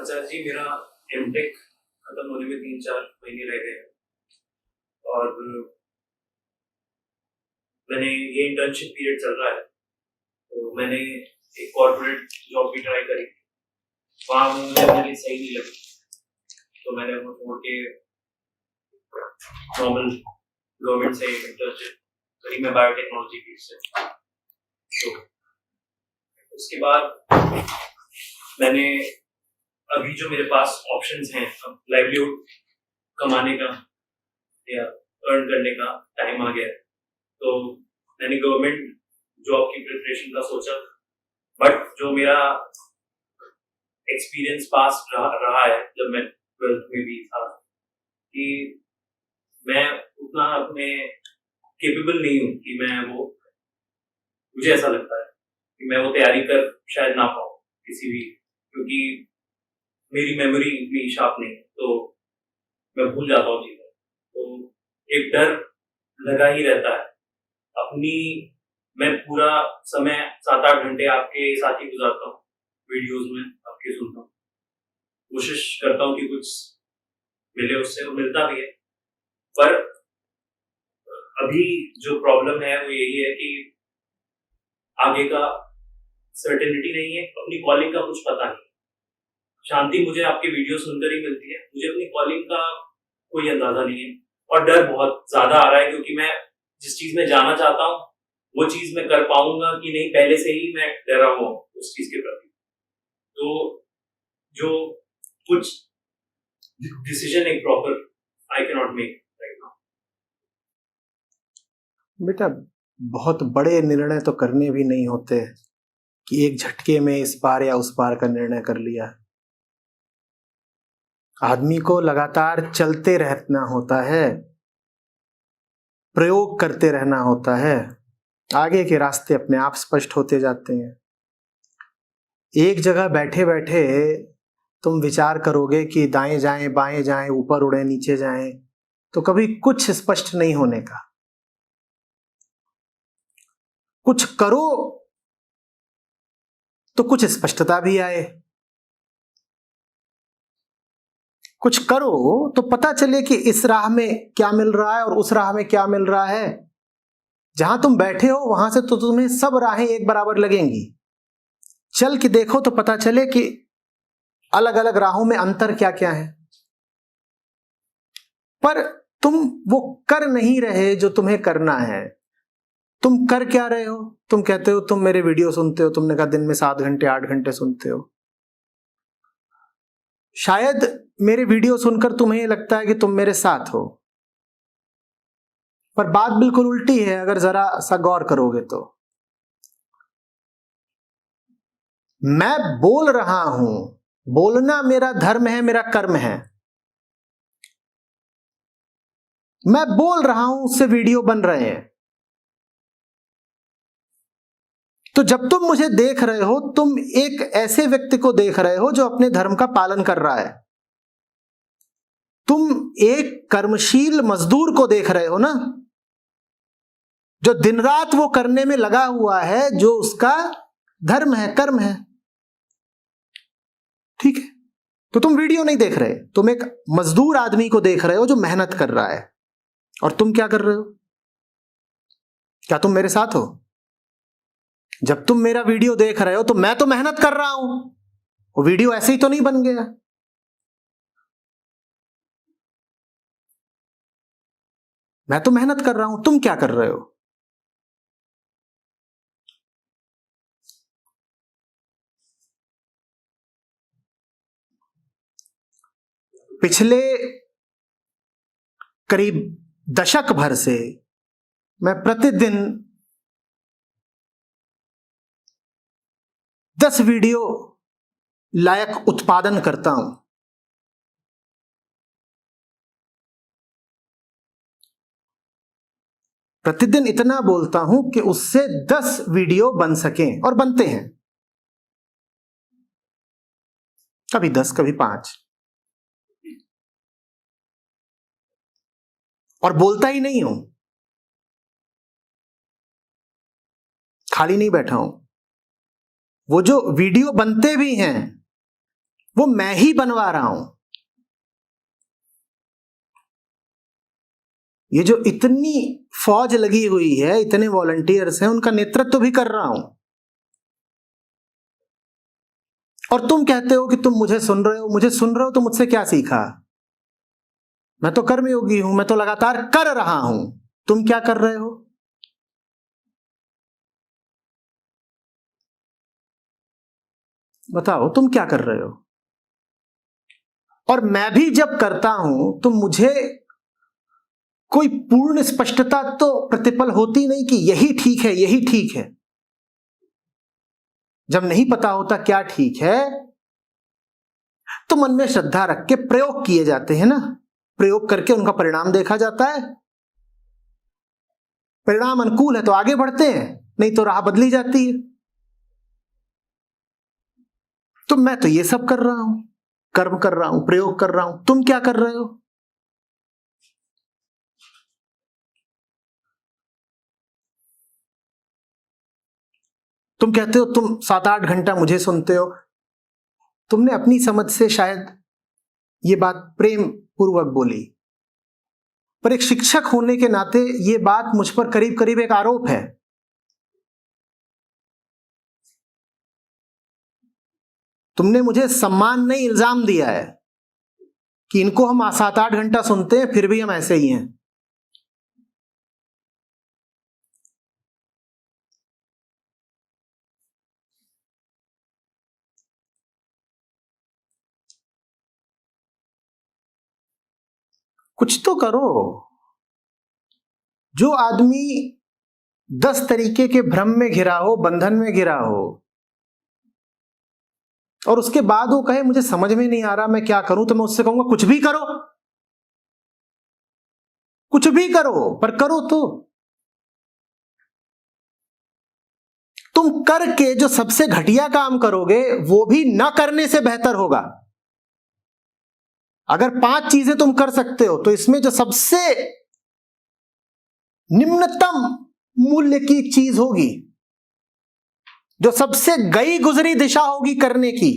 अच्छा जी, मेरा एमटेक खत्म होने में 3-4 महीने रह गए हैं और मैंने ये इंटर्नशिप पीरियड चल रहा है, तो मैंने एक कॉर्पोरेट जॉब भी ट्राई करी। वहाँ मुझे मेरे लिए सही नहीं लगी, तो मैंने वो छोड़ के नॉर्मल गवर्नमेंट से इंटर्नशिप करी, मैं बायोटेक्नोलॉजी फील्ड से। तो उसके बाद मैंने अभी जो मेरे पास ऑप्शंस हैं, लाइवलीहुड कमाने का या अर्न करने का टाइम आ गया है, तो मैंने गवर्नमेंट जॉब की प्रिपरेशन का सोचा। बट जो मेरा एक्सपीरियंस पास रहा है जब मैं 12th में भी था, कि मैं उतना अपने केपेबल नहीं हूँ कि मैं वो, मुझे ऐसा लगता है कि मैं वो तैयारी कर शायद ना पाऊँ किसी भी, क्योंकि मेरी मेमोरी इतनी शार्प नहीं है, तो मैं भूल जाता हूँ चीजें। तो एक डर लगा ही रहता है अपनी। मैं पूरा समय 7-8 घंटे आपके साथ ही गुजारता हूँ, वीडियोस में आपके सुनता हूँ, कोशिश करता हूँ कि कुछ मिले उससे, वो मिलता भी है। पर अभी जो प्रॉब्लम है वो यही है कि आगे का सर्टेनिटी नहीं है, अपनी कॉलिंग का कुछ पता नहीं। शांति मुझे आपके वीडियो सुनकर ही मिलती है, मुझे अपनी कॉलिंग का कोई अंदाजा नहीं है, और डर बहुत ज्यादा आ रहा है, क्योंकि मैं जिस चीज में जाना चाहता हूँ वो चीज मैं कर पाऊंगा कि नहीं, पहले से ही मैं डरा हुआ हूँ उस चीज के प्रति। तो जो कुछ डिसीजन एक proper I can not make right now. बेटा, बहुत बड़े निर्णय तो करने भी नहीं होते कि एक झटके में इस पार या उस पार का निर्णय कर लिया। आदमी को लगातार चलते रहना होता है, प्रयोग करते रहना होता है, आगे के रास्ते अपने आप स्पष्ट होते जाते हैं। एक जगह बैठे बैठे तुम विचार करोगे कि दाएं जाएं बाएं जाएं, ऊपर उड़े नीचे जाएं, तो कभी कुछ स्पष्ट नहीं होने का। कुछ करो तो कुछ स्पष्टता भी आए, कुछ करो तो पता चले कि इस राह में क्या मिल रहा है और उस राह में क्या मिल रहा है। जहां तुम बैठे हो वहां से तो तुम्हें सब राहें एक बराबर लगेंगी, चल के देखो तो पता चले कि अलग अलग राहों में अंतर क्या क्या है। पर तुम वो कर नहीं रहे जो तुम्हें करना है। तुम कर क्या रहे हो? तुम कहते हो तुम मेरे वीडियो सुनते हो, तुमने कहा दिन में 7 घंटे 8 घंटे सुनते हो। शायद मेरे वीडियो सुनकर तुम्हें लगता है कि तुम मेरे साथ हो, पर बात बिल्कुल उल्टी है अगर जरा सा गौर करोगे तो। मैं बोल रहा हूं, बोलना मेरा धर्म है, मेरा कर्म है। मैं बोल रहा हूं, उससे वीडियो बन रहे हैं। तो जब तुम मुझे देख रहे हो, तुम एक ऐसे व्यक्ति को देख रहे हो जो अपने धर्म का पालन कर रहा है। तुम एक कर्मशील मजदूर को देख रहे हो ना, जो दिन रात वो करने में लगा हुआ है, जो उसका धर्म है, कर्म है। ठीक है, तो तुम वीडियो नहीं देख रहे, तुम एक मजदूर आदमी को देख रहे हो जो मेहनत कर रहा है। और तुम क्या कर रहे हो? क्या तुम मेरे साथ हो? जब तुम मेरा वीडियो देख रहे हो तो मैं तो मेहनत कर रहा हूं, वो वीडियो ऐसे ही तो नहीं बन गया। मैं तो मेहनत कर रहा हूं, तुम क्या कर रहे हो? पिछले करीब दशक भर से मैं प्रतिदिन 10 वीडियो लायक उत्पादन करता हूं। प्रतिदिन इतना बोलता हूं कि उससे 10 वीडियो बन सकें, और बनते हैं। कभी 10, कभी 5। और बोलता ही नहीं हूं, खाली नहीं बैठा हूं। वो जो वीडियो बनते भी हैं, वो मैं ही बनवा रहा हूं। ये जो इतनी फौज लगी हुई है, इतने वॉलंटियर्स हैं, उनका नेतृत्व भी कर रहा हूं। और तुम कहते हो कि तुम मुझे सुन रहे हो। मुझे सुन रहे हो तो मुझसे क्या सीखा? मैं तो कर्मयोगी हूं, मैं तो लगातार कर रहा हूं। तुम क्या कर रहे हो? बताओ तुम क्या कर रहे हो? और मैं भी जब करता हूं तो मुझे कोई पूर्ण स्पष्टता तो प्रतिपल होती नहीं कि यही ठीक है, यही ठीक है। जब नहीं पता होता क्या ठीक है तो मन में श्रद्धा रख के प्रयोग किए जाते हैं ना। प्रयोग करके उनका परिणाम देखा जाता है। परिणाम अनुकूल है तो आगे बढ़ते हैं, नहीं तो राह बदली जाती है। तो मैं तो ये सब कर रहा हूं, कर्म कर रहा हूं, प्रयोग कर रहा हूं। तुम क्या कर रहे हो? तुम कहते हो तुम 7-8 घंटा मुझे सुनते हो। तुमने अपनी समझ से शायद ये बात प्रेम पूर्वक बोली, पर एक शिक्षक होने के नाते ये बात मुझ पर करीब करीब एक आरोप है। तुमने मुझे सम्मान नहीं, इल्जाम दिया है कि इनको हम 7-8 घंटा सुनते हैं फिर भी हम ऐसे ही हैं। कुछ तो करो। जो आदमी 10 तरीके के भ्रम में घिरा हो, बंधन में घिरा हो, और उसके बाद वो कहे मुझे समझ में नहीं आ रहा मैं क्या करूं, तो मैं उससे कहूंगा कुछ भी करो, कुछ भी करो, पर करो तो। तुम करके जो सबसे घटिया काम करोगे वो भी न करने से बेहतर होगा। अगर 5 चीजें तुम कर सकते हो तो इसमें जो सबसे निम्नतम मूल्य की एक चीज होगी, जो सबसे गई गुजरी दिशा होगी करने की,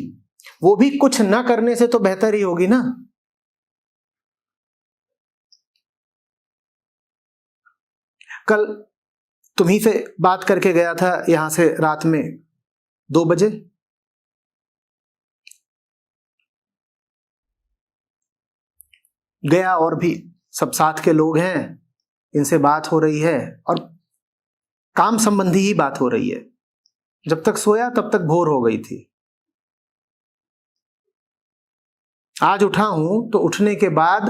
वो भी कुछ न करने से तो बेहतर ही होगी ना। कल तुम्ही से बात करके गया था यहां से रात में 2 बजे। गया और भी सब साथ के लोग हैं, इनसे बात हो रही है और काम संबंधी ही बात हो रही है। जब तक सोया तब तक भोर हो गई थी। आज उठा हूं तो उठने के बाद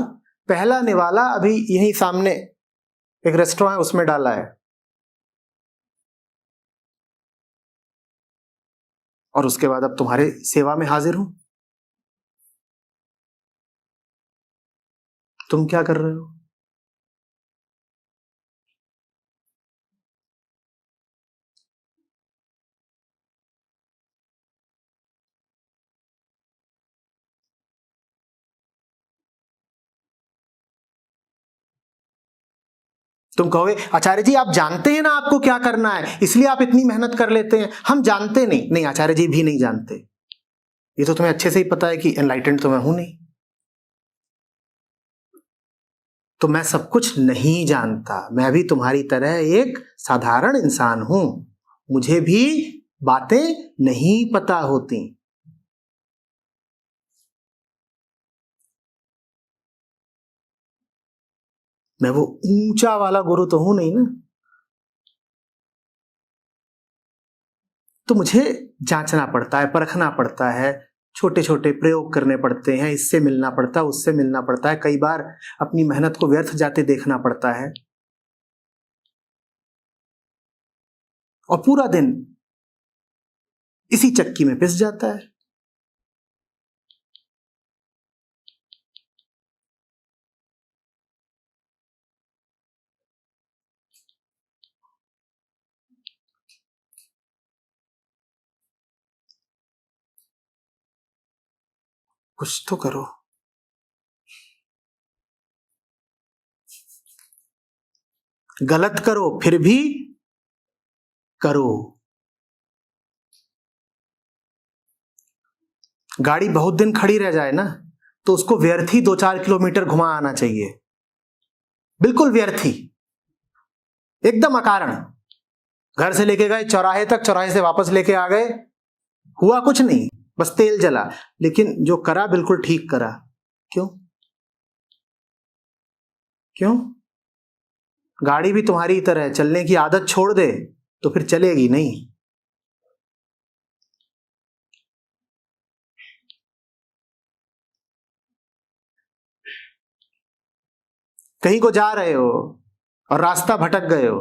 पहला निवाला अभी यहीं सामने एक रेस्टोरेंट है उसमें डाला है, और उसके बाद अब तुम्हारे सेवा में हाजिर हूं। तुम क्या कर रहे हो? तुम कहोगे आचार्य जी आप जानते हैं ना आपको क्या करना है, इसलिए आप इतनी मेहनत कर लेते हैं। हम जानते नहीं। नहीं, आचार्य जी भी नहीं जानते। ये तो तुम्हें अच्छे से ही पता है कि एनलाइटेंड तो मैं हूं नहीं। तो मैं सब कुछ नहीं जानता। मैं भी तुम्हारी तरह एक साधारण इंसान हूं। मुझे भी बातें नहीं पता होती। मैं वो ऊंचा वाला गुरु तो हूं नहीं ना। तो मुझे जांचना पड़ता है, परखना पड़ता है, छोटे छोटे प्रयोग करने पड़ते हैं, इससे मिलना पड़ता है, उससे मिलना पड़ता है। कई बार अपनी मेहनत को व्यर्थ जाते देखना पड़ता है, और पूरा दिन इसी चक्की में पिस जाता है। कुछ तो करो। गलत करो फिर भी करो। गाड़ी बहुत दिन खड़ी रह जाए ना तो उसको व्यर्थ ही 2-4 किलोमीटर घुमा आना चाहिए, बिल्कुल व्यर्थ ही, एकदम अकारण। घर से लेके गए चौराहे तक, चौराहे से वापस लेके आ गए, हुआ कुछ नहीं, बस तेल जला। लेकिन जो करा बिल्कुल ठीक करा। क्यों? क्यों? गाड़ी भी तुम्हारी तरह है, चलने की आदत छोड़ दे तो फिर चलेगी नहीं। कहीं को जा रहे हो और रास्ता भटक गए हो,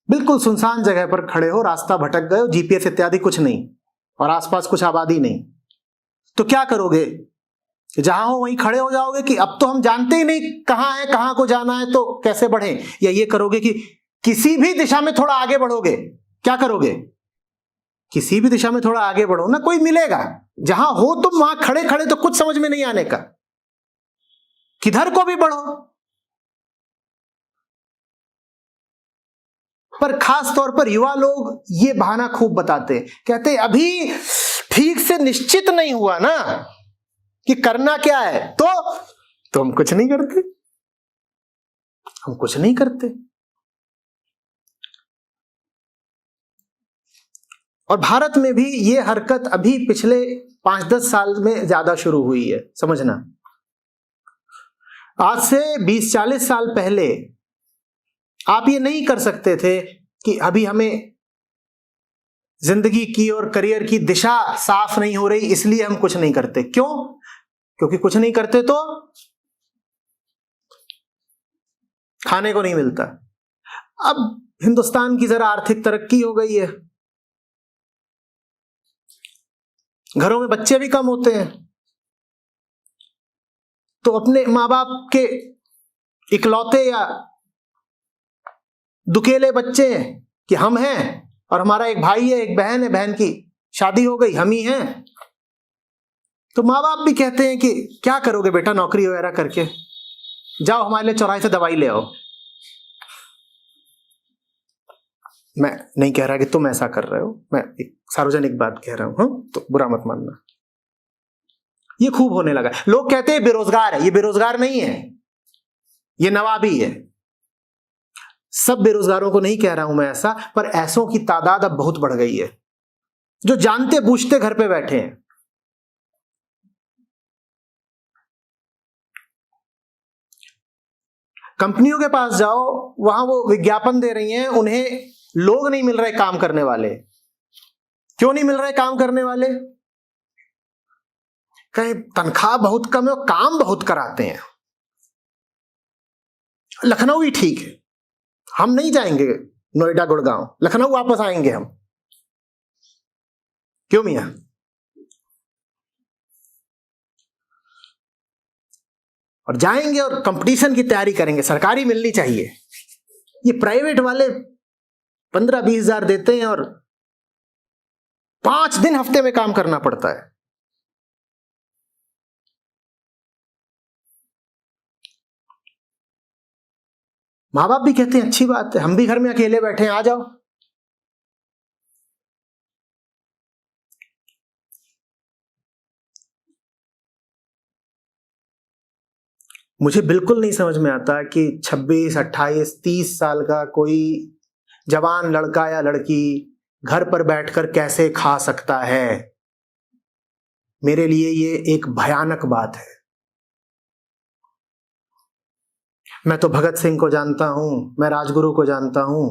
बिल्कुल सुनसान जगह पर खड़े हो, रास्ता भटक गए हो, जीपीएस इत्यादि कुछ नहीं और आसपास कुछ आबादी नहीं, तो क्या करोगे? जहां हो वहीं खड़े हो जाओगे कि अब तो हम जानते ही नहीं कहां है, कहां को जाना है, तो कैसे बढ़े? या ये करोगे कि किसी भी दिशा में थोड़ा आगे बढ़ोगे? क्या करोगे? किसी भी दिशा में थोड़ा आगे बढ़ो ना, कोई मिलेगा। जहां हो तुम वहां खड़े खड़े तो कुछ समझ में नहीं आने का, किधर को भी बढ़ो। पर खास तौर पर युवा लोग ये बहाना खूब बताते, कहते अभी ठीक से निश्चित नहीं हुआ ना कि करना क्या है, तो हम कुछ नहीं करते, हम कुछ नहीं करते। और भारत में भी ये हरकत अभी पिछले 5-10 साल में ज्यादा शुरू हुई है, समझना। आज से 20-40 साल पहले आप ये नहीं कर सकते थे कि अभी हमें जिंदगी की और करियर की दिशा साफ नहीं हो रही इसलिए हम कुछ नहीं करते। क्यों? क्योंकि कुछ नहीं करते तो खाने को नहीं मिलता। अब हिंदुस्तान की जरा आर्थिक तरक्की हो गई है, घरों में बच्चे भी कम होते हैं, तो अपने माँ बाप के इकलौते या दुकेले बच्चे हैं कि हम हैं और हमारा एक भाई है, एक बहन है, बहन की शादी हो गई, हम ही हैं। तो माँ बाप भी कहते हैं कि क्या करोगे बेटा नौकरी वगैरह करके, जाओ हमारे लिए चौराहे से दवाई ले आओ। मैं नहीं कह रहा कि तुम ऐसा कर रहे हो, मैं एक सार्वजनिक बात कह रहा हूं, तो बुरा मत मानना। ये खूब होने लगा। लोग कहते हैं बेरोजगार है, ये बेरोजगार नहीं है, ये नवाबी है। सब बेरोजगारों को नहीं कह रहा हूं मैं ऐसा, पर ऐसों की तादाद अब बहुत बढ़ गई है जो जानते बूझते घर पे बैठे हैं। कंपनियों के पास जाओ, वहां वो विज्ञापन दे रही हैं, उन्हें लोग नहीं मिल रहे काम करने वाले। क्यों नहीं मिल रहे काम करने वाले? कहीं तनख्वाह बहुत कम है और काम बहुत कराते हैं। लखनऊ ही ठीक है, हम नहीं जाएंगे नोएडा गुड़गांव, लखनऊ वापस आएंगे हम। क्यों मियां? और जाएंगे और कंपटीशन की तैयारी करेंगे, सरकारी मिलनी चाहिए। ये प्राइवेट वाले 15-20 हजार देते हैं और 5 दिन हफ्ते में काम करना पड़ता है। माँ बाप भी कहते हैं अच्छी बात है, हम भी घर में अकेले बैठे हैं, आ जाओ। मुझे बिल्कुल नहीं समझ में आता कि 26, 28, 30 साल का कोई जवान लड़का या लड़की घर पर बैठकर कैसे खा सकता है। मेरे लिए ये एक भयानक बात है। मैं तो भगत सिंह को जानता हूं, मैं राजगुरु को जानता हूं,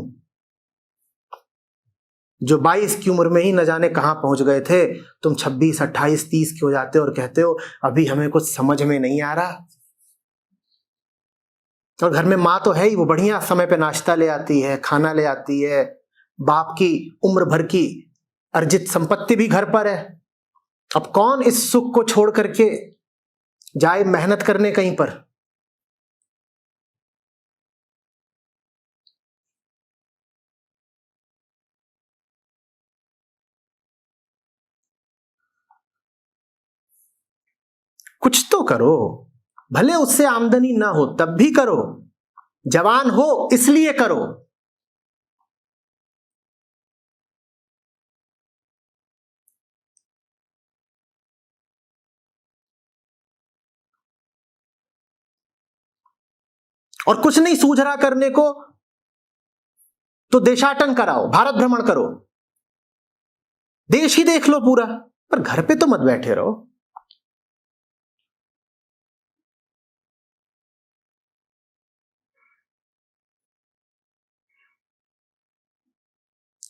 जो 22 की उम्र में ही न जाने कहां पहुंच गए थे। तुम 26, 28, 30 के हो जाते हो और कहते हो अभी हमें कुछ समझ में नहीं आ रहा। और घर में माँ तो है ही, वो बढ़िया समय पे नाश्ता ले आती है, खाना ले आती है, बाप की उम्र भर की अर्जित संपत्ति भी घर पर है। अब कौन इस सुख को छोड़ करके जाए मेहनत करने कहीं पर? कुछ तो करो, भले उससे आमदनी ना हो तब भी करो, जवान हो इसलिए करो। और कुछ नहीं सूझ रहा करने को तो देशाटन कराओ, भारत भ्रमण करो, देश ही देख लो पूरा, पर घर पे तो मत बैठे रहो।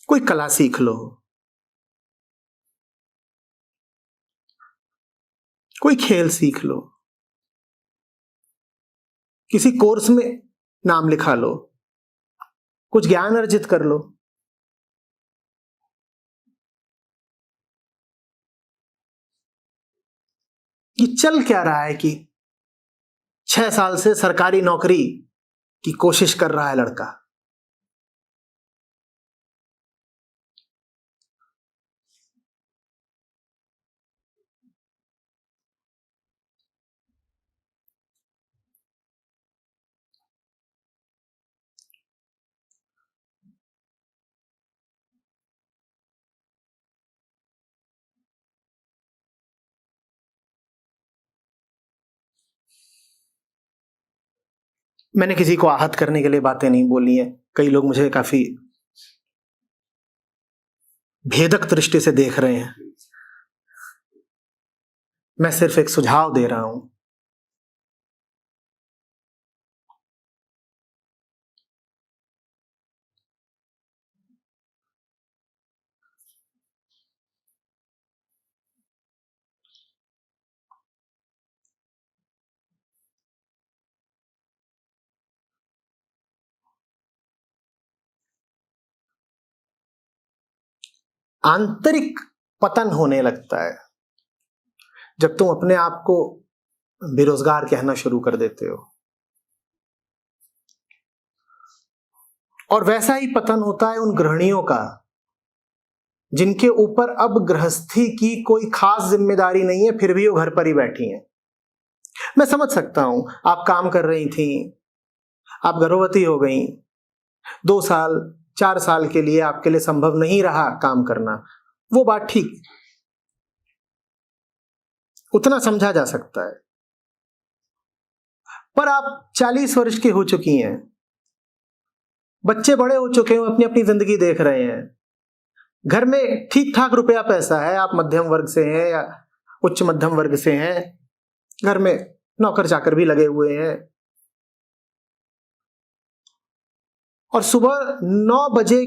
कोई कला सीख लो, कोई खेल सीख लो, किसी कोर्स में नाम लिखा लो, कुछ ज्ञान अर्जित कर लो। ये चल क्या रहा है कि 6 साल से सरकारी नौकरी की कोशिश कर रहा है लड़का, मैंने किसी को आहत करने के लिए बातें नहीं बोली हैं। कई लोग मुझे काफी भेदक दृष्टि से देख रहे हैं। मैं सिर्फ एक सुझाव दे रहा हूं। आंतरिक पतन होने लगता है जब तुम अपने आप को बेरोजगार कहना शुरू कर देते हो, और वैसा ही पतन होता है उन गृहिणियों का जिनके ऊपर अब गृहस्थी की कोई खास जिम्मेदारी नहीं है, फिर भी वो घर पर ही बैठी हैं। मैं समझ सकता हूं, आप काम कर रही थी, आप गर्भवती हो गई, 2 साल 4 साल के लिए आपके लिए संभव नहीं रहा काम करना, वो बात ठीक, उतना समझा जा सकता है। पर आप 40 वर्ष की हो चुकी हैं, बच्चे बड़े हो चुके हैं, अपनी अपनी जिंदगी देख रहे हैं, घर में ठीक ठाक रुपया पैसा है, आप मध्यम वर्ग से हैं या उच्च मध्यम वर्ग से हैं, घर में नौकर चाकर भी लगे हुए हैं, और सुबह 9 बजे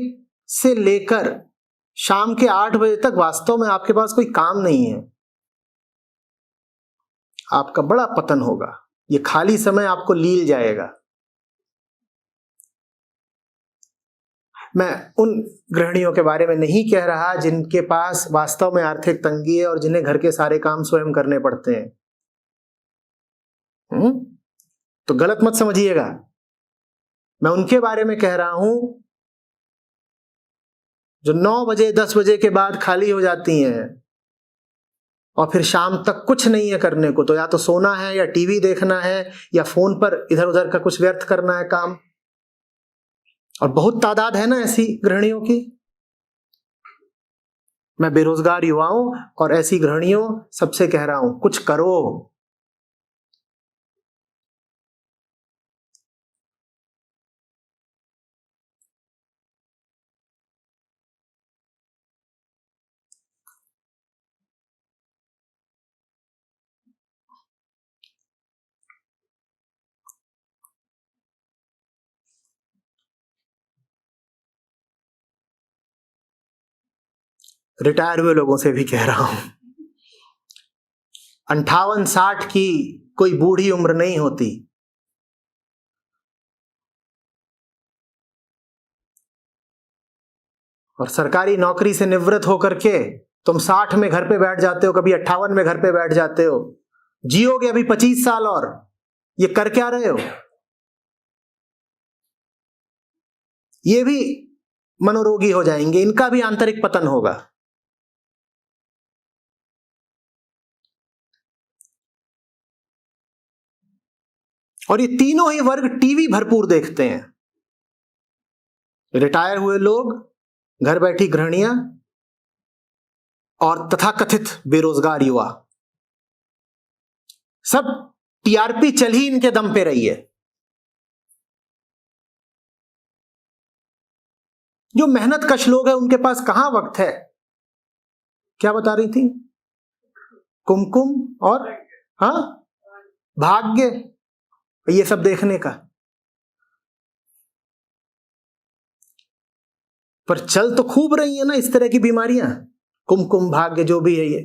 से लेकर शाम के 8 बजे तक वास्तव में आपके पास कोई काम नहीं है। आपका बड़ा पतन होगा, ये खाली समय आपको लील जाएगा। मैं उन गृहिणियों के बारे में नहीं कह रहा जिनके पास वास्तव में आर्थिक तंगी है और जिन्हें घर के सारे काम स्वयं करने पड़ते हैं। तो गलत मत समझिएगा, मैं उनके बारे में कह रहा हूं जो 9 बजे 10 बजे के बाद खाली हो जाती हैं और फिर शाम तक कुछ नहीं है करने को, तो या तो सोना है या टीवी देखना है या फोन पर इधर उधर का कुछ व्यर्थ करना है काम। और बहुत तादाद है ना ऐसी गृहिणियों की। मैं बेरोजगार युवाओं और ऐसी गृहिणियों सबसे कह रहा हूं, कुछ करो। रिटायर हुए लोगों से भी कह रहा हूं, 58-60 की कोई बूढ़ी उम्र नहीं होती। और सरकारी नौकरी से निवृत्त होकर के तुम 60 में घर पे बैठ जाते हो, कभी 58 में घर पे बैठ जाते हो, जियोगे अभी 25 साल और, ये कर क्या रहे हो? ये भी मनोरोगी हो जाएंगे, इनका भी आंतरिक पतन होगा। और ये तीनों ही वर्ग टीवी भरपूर देखते हैं, रिटायर हुए लोग, घर बैठी गृहिणियां और तथाकथित बेरोजगार युवा। सब टीआरपी चल ही इनके दम पे रही है। जो मेहनत कश लोग हैं उनके पास कहां वक्त है। क्या बता रही थी? कुमकुम और हाँ भाग्य, ये सब देखने का। पर चल तो खूब रही है ना इस तरह की बीमारियां, कुमकुम भाग्य जो भी है। ये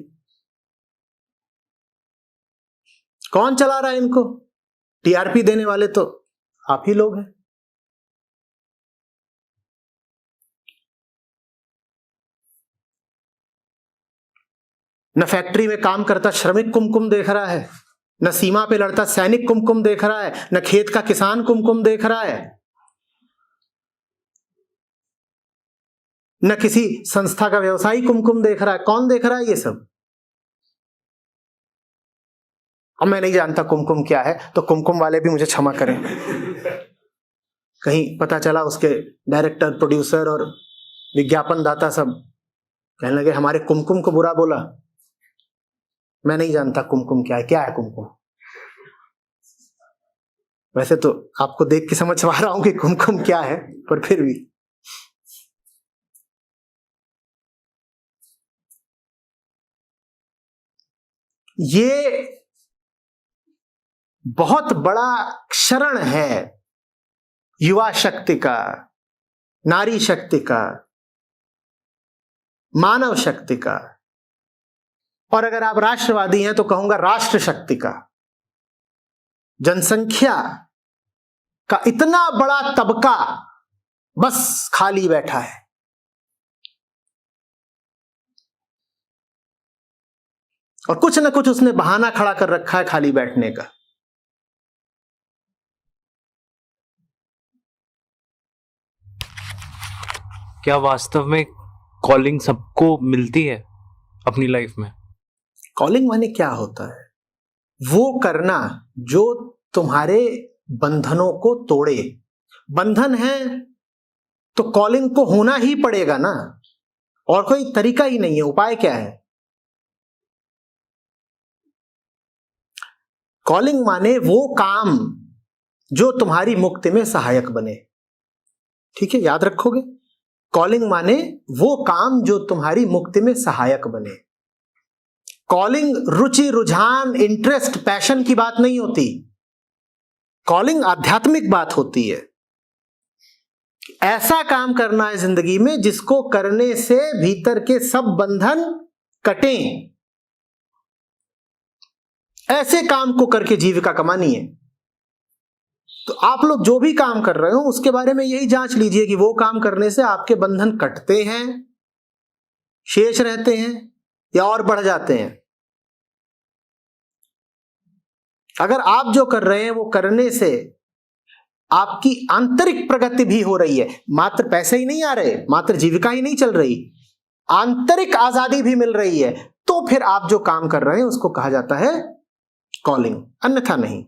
कौन चला रहा है इनको? टीआरपी देने वाले तो आप ही लोग हैं। न फैक्ट्री में काम करता श्रमिक कुमकुम देख रहा है, न सीमा पे लड़ता सैनिक कुमकुम देख रहा है, न खेत का किसान कुमकुम देख रहा है, न किसी संस्था का व्यवसायी कुमकुम देख रहा है। कौन देख रहा है ये सब? अब मैं नहीं जानता कुमकुम क्या है, तो कुमकुम वाले भी मुझे क्षमा करें। कहीं पता चला उसके डायरेक्टर, प्रोड्यूसर और विज्ञापन दाता सब कहने लगे हमारे कुमकुम को बुरा बोला। मैं नहीं जानता कुमकुम क्या है। क्या है कुमकुम? वैसे तो आपको देख के समझ पा रहा हूं कि कुमकुम क्या है, पर फिर भी ये बहुत बड़ा क्षरण है युवा शक्ति का, नारी शक्ति का, मानव शक्ति का, और अगर आप राष्ट्रवादी हैं तो कहूंगा राष्ट्र शक्ति का। जनसंख्या का इतना बड़ा तबका बस खाली बैठा है। और कुछ न कुछ उसने बहाना खड़ा कर रखा है खाली बैठने का। क्या वास्तव में कॉलिंग सबको मिलती है अपनी लाइफ में? कॉलिंग माने क्या होता है? वो करना जो तुम्हारे बंधनों को तोड़े। बंधन है तो कॉलिंग को होना ही पड़ेगा ना, और कोई तरीका ही नहीं है। उपाय क्या है? कॉलिंग माने वो काम जो तुम्हारी मुक्ति में सहायक बने। ठीक है, याद रखोगे? कॉलिंग माने वो काम जो तुम्हारी मुक्ति में सहायक बने। कॉलिंग रुचि, रुझान, इंटरेस्ट, पैशन की बात नहीं होती। कॉलिंग आध्यात्मिक बात होती है। ऐसा काम करना है जिंदगी में जिसको करने से भीतर के सब बंधन कटें। ऐसे काम को करके जीविका कमानी है। तो आप लोग जो भी काम कर रहे हो उसके बारे में यही जांच लीजिए कि वो काम करने से आपके बंधन कटते हैं, शेष रहते हैं, या और बढ़ जाते हैं। अगर आप जो कर रहे हैं वो करने से आपकी आंतरिक प्रगति भी हो रही है, मात्र पैसे ही नहीं आ रहे, मात्र जीविका ही नहीं चल रही, आंतरिक आजादी भी मिल रही है, तो फिर आप जो काम कर रहे हैं उसको कहा जाता है कॉलिंग, अन्यथा नहीं।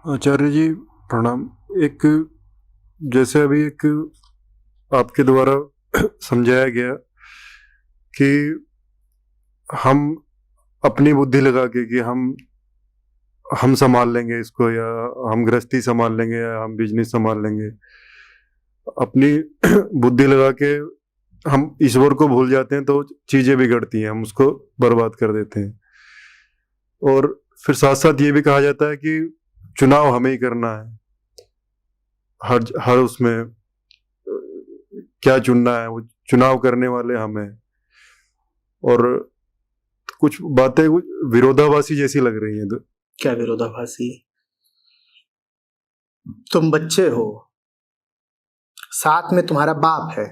आचार्य जी प्रणाम। एक जैसे अभी एक आपके द्वारा समझाया गया कि हम अपनी बुद्धि लगा के कि हम संभाल लेंगे इसको, या हम गृहस्थी संभाल लेंगे, या हम बिजनेस संभाल लेंगे। अपनी बुद्धि लगा के हम ईश्वर को भूल जाते हैं तो चीजें बिगड़ती हैं, हम उसको बर्बाद कर देते हैं। और फिर साथ साथ ये भी कहा जाता है कि चुनाव हमें ही करना है। हर उसमें क्या चुनना है, वो चुनाव करने वाले हमें। और कुछ बातें विरोधाभासी जैसी लग रही हैं। तो क्या विरोधाभासी? तुम बच्चे हो, साथ में तुम्हारा बाप है,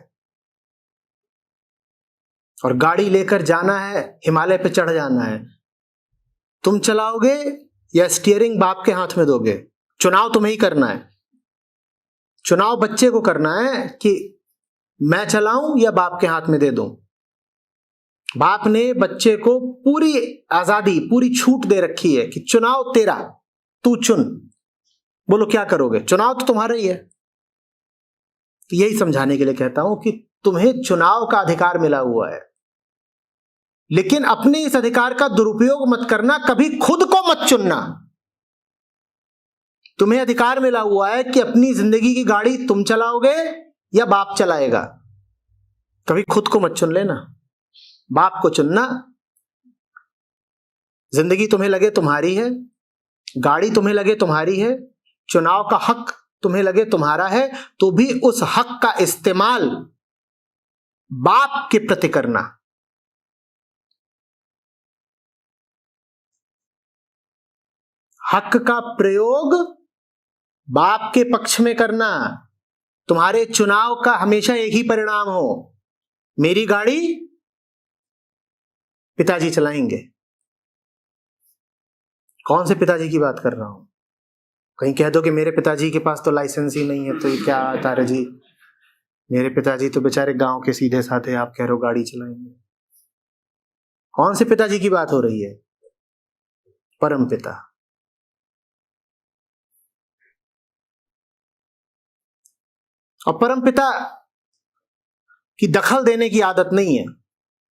और गाड़ी लेकर जाना है, हिमालय पे चढ़ जाना है। तुम चलाओगे या स्टीयरिंग बाप के हाथ में दोगे? चुनाव तुम्हें ही करना है। चुनाव बच्चे को करना है कि मैं चलाऊं या बाप के हाथ में दे दूं। बाप ने बच्चे को पूरी आजादी, पूरी छूट दे रखी है कि चुनाव तेरा, तू चुन। बोलो क्या करोगे? चुनाव तो तुम्हारा ही है। तो यही समझाने के लिए कहता हूं कि तुम्हें चुनाव का अधिकार मिला हुआ है, लेकिन अपने इस अधिकार का दुरुपयोग मत करना। कभी खुद को मत चुनना। तुम्हें अधिकार मिला हुआ है कि अपनी जिंदगी की गाड़ी तुम चलाओगे या बाप चलाएगा। कभी खुद को मत चुन लेना, बाप को चुनना। जिंदगी तुम्हें लगे तुम्हारी है, गाड़ी तुम्हें लगे तुम्हारी है, चुनाव का हक तुम्हें लगे तुम्हारा है, तो भी उस हक का इस्तेमाल बाप के प्रति करना। हक का प्रयोग बाप के पक्ष में करना। तुम्हारे चुनाव का हमेशा एक ही परिणाम हो, मेरी गाड़ी पिताजी चलाएंगे। कौन से पिताजी की बात कर रहा हूं? कहीं कह दो कि मेरे पिताजी के पास तो लाइसेंस ही नहीं है, तो ये क्या तारा जी, मेरे पिताजी तो बेचारे गांव के सीधे साधे, आप कह रहे हो गाड़ी चलाएंगे। कौन से पिताजी की बात हो रही है? परम पिता। और परम पिता की दखल देने की आदत नहीं है,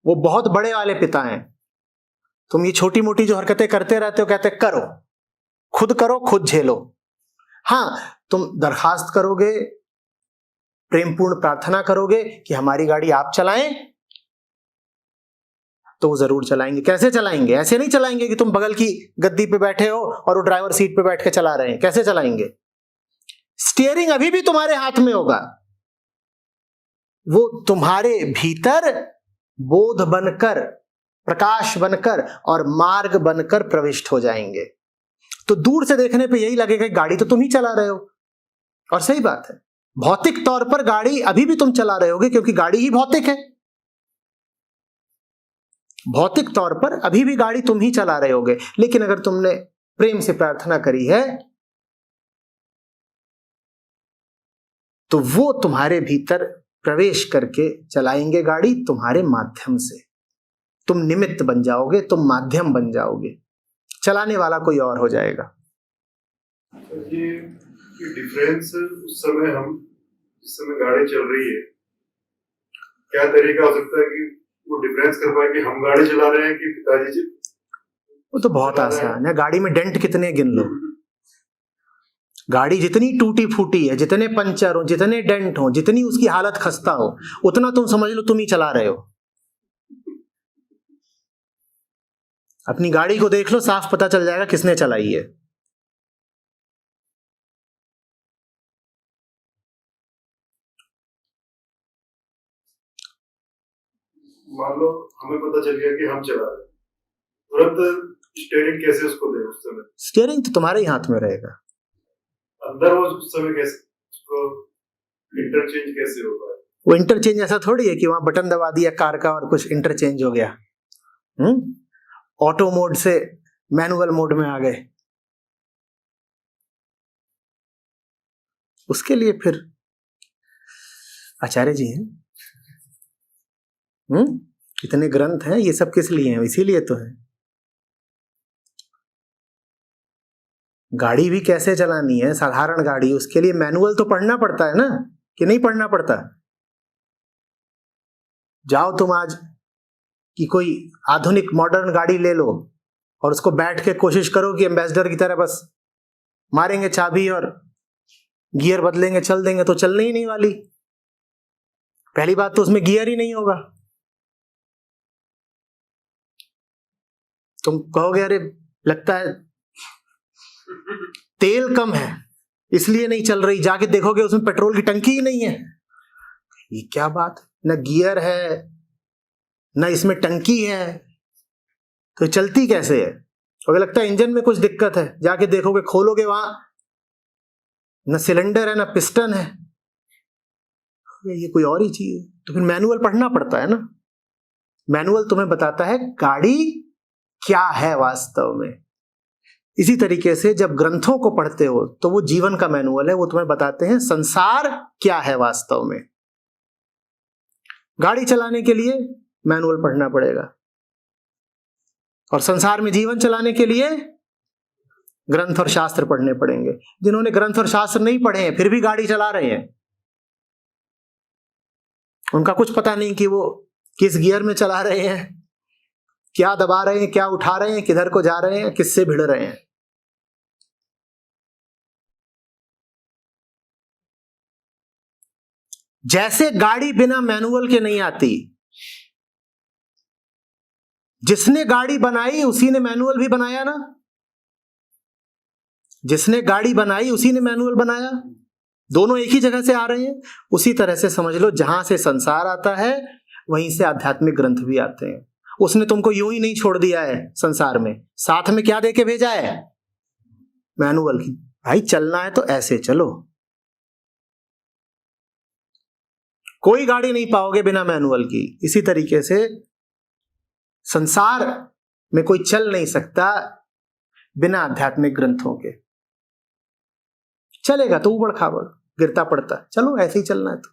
वो बहुत बड़े वाले पिता हैं। तुम ये छोटी मोटी जो हरकतें करते रहते हो, कहते करो, खुद झेलो। हाँ, तुम दरखास्त करोगे, प्रेमपूर्ण प्रार्थना करोगे कि हमारी गाड़ी आप चलाएं, तो वो जरूर चलाएंगे। कैसे चलाएंगे? ऐसे नहीं चलाएंगे कि तुम बगल की गद्दी पे बैठे हो और वो ड्राइवर सीट पे बैठ के चला रहे हैं। कैसे चलाएंगे? स्टीयरिंग अभी भी तुम्हारे हाथ में होगा, वो तुम्हारे भीतर बोध बनकर, प्रकाश बनकर और मार्ग बनकर प्रविष्ट हो जाएंगे। तो दूर से देखने पे यही लगेगा कि गाड़ी तो तुम ही चला रहे हो, और सही बात है, भौतिक तौर पर गाड़ी अभी भी तुम चला रहे होगे, क्योंकि गाड़ी ही भौतिक है। भौतिक तौर पर अभी भी गाड़ी तुम ही चला रहे होगे, लेकिन अगर तुमने प्रेम से प्रार्थना करी है तो वो तुम्हारे भीतर प्रवेश करके चलाएंगे गाड़ी तुम्हारे माध्यम से। तुम निमित्त बन जाओगे, तुम माध्यम बन जाओगे, चलाने वाला कोई और हो जाएगा। ये डिफरेंस उस समय, हम जिस समय गाड़ी चल रही है, क्या तरीका हो सकता है कि वो डिफरेंस कर पाए कि हम गाड़ी चला रहे हैं कि पिताजी जी? वो तो बहुत आसान है। गाड़ी में डेंट कितने गिन लो, गाड़ी जितनी टूटी फूटी है, जितने पंचर हो, जितने डेंट हो, जितनी उसकी हालत खस्ता हो, उतना तुम समझ लो तुम ही चला रहे हो। अपनी गाड़ी को देख लो, साफ पता चल जाएगा किसने चलाई है। मान लो हमें पता चल गया कि हम चला रहे हैं, तुरंत स्टीयरिंग कैसे उसको दे? उस समय स्टीयरिंग तो तुम्हारे ही हाथ में रहेगा। अंदर वो उस समय कैसे उसको इंटरचेंज कैसे होगा? वो इंटरचेंज ऐसा थोड़ी है कि वहां बटन दबा दिया कार का और कुछ इंटरचेंज हो गया। ऑटो मोड से मैनुअल मोड में आ गए। उसके लिए फिर आचार्य जी हैं। कितने ग्रंथ हैं, ये सब किस लिए हैं? इसीलिए तो है। गाड़ी भी कैसे चलानी है, साधारण गाड़ी, उसके लिए मैनुअल तो पढ़ना पड़ता है ना, कि नहीं पढ़ना पड़ता? जाओ तुम आज कि कोई आधुनिक मॉडर्न गाड़ी ले लो और उसको बैठ के कोशिश करो कि एम्बेसडर की तरह बस मारेंगे चाबी और गियर बदलेंगे, चल देंगे, तो चलने ही नहीं वाली। पहली बात तो उसमें गियर ही नहीं होगा। तुम कहोगे अरे लगता है तेल कम है इसलिए नहीं चल रही, जाके देखोगे उसमें पेट्रोल की टंकी ही नहीं है। ये क्या बात, न गियर है न इसमें टंकी है, तो चलती कैसे है? अगर लगता है इंजन में कुछ दिक्कत है, जाके देखोगे, खोलोगे, वहां न सिलेंडर है न पिस्टन है, ये कोई और ही चीज है। तो फिर मैनुअल पढ़ना पड़ता है ना। मैनुअल तुम्हें बताता है गाड़ी क्या है वास्तव में। इसी तरीके से जब ग्रंथों को पढ़ते हो तो वो जीवन का मैनुअल है, वो तुम्हें बताते हैं संसार क्या है वास्तव में। गाड़ी चलाने के लिए मैनुअल पढ़ना पड़ेगा, और संसार में जीवन चलाने के लिए ग्रंथ और शास्त्र पढ़ने पड़ेंगे। जिन्होंने ग्रंथ और शास्त्र नहीं पढ़े हैं फिर भी गाड़ी चला रहे हैं, उनका कुछ पता नहीं कि वो किस गियर में चला रहे हैं, क्या दबा रहे हैं, क्या उठा रहे हैं, किधर को जा रहे हैं, किससे भिड़ रहे हैं। जैसे गाड़ी बिना मैनुअल के नहीं आती, जिसने गाड़ी बनाई उसी ने मैनुअल भी बनाया ना, जिसने गाड़ी बनाई उसी ने मैनुअल बनाया, दोनों एक ही जगह से आ रहे हैं। उसी तरह से समझ लो, जहां से संसार आता है वहीं से आध्यात्मिक ग्रंथ भी आते हैं। उसने तुमको यूं ही नहीं छोड़ दिया है संसार में, साथ में क्या देके भेजा है? मैनुअल की। भाई चलना है तो ऐसे चलो, कोई गाड़ी नहीं पाओगे बिना मैनुअल की। इसी तरीके से संसार में कोई चल नहीं सकता बिना आध्यात्मिक ग्रंथों के। चलेगा तो उबड़ खाबड़ गिरता पड़ता, चलो ऐसे ही चलना है तो।